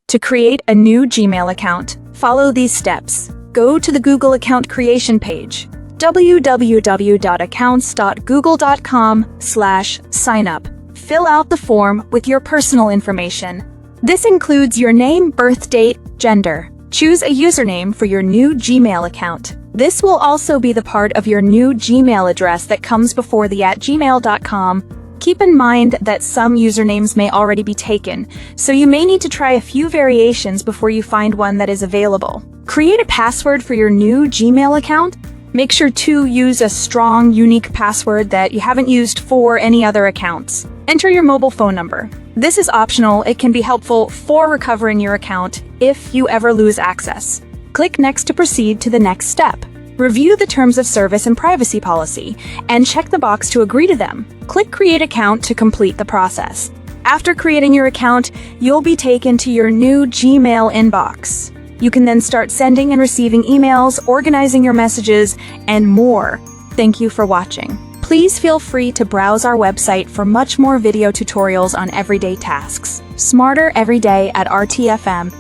To create a new Gmail account, follow these steps. Go to the Google account creation page, www.accounts.google.com/signup. Fill out the form with your personal information. This includes your name, birth date, gender. Choose a username for your new Gmail account. This will also be the part of your new Gmail address that comes before the @gmail.com. Keep in mind that some usernames may already be taken, so you may need to try a few variations before you find one that is available. Create a password for your new Gmail account. Make sure to use a strong, unique password that you haven't used for any other accounts. Enter your mobile phone number. This is optional. It can be helpful for recovering your account if you ever lose access. Click Next to proceed to the next step. Review the terms of service and privacy policy, and check the box to agree to them. Click Create Account to complete the process. After creating your account, you'll be taken to your new Gmail inbox. You can then start sending and receiving emails, organizing your messages, and more. Thank you for watching. Please feel free to browse our website for much more video tutorials on everyday tasks. Smarter every day at RTFM.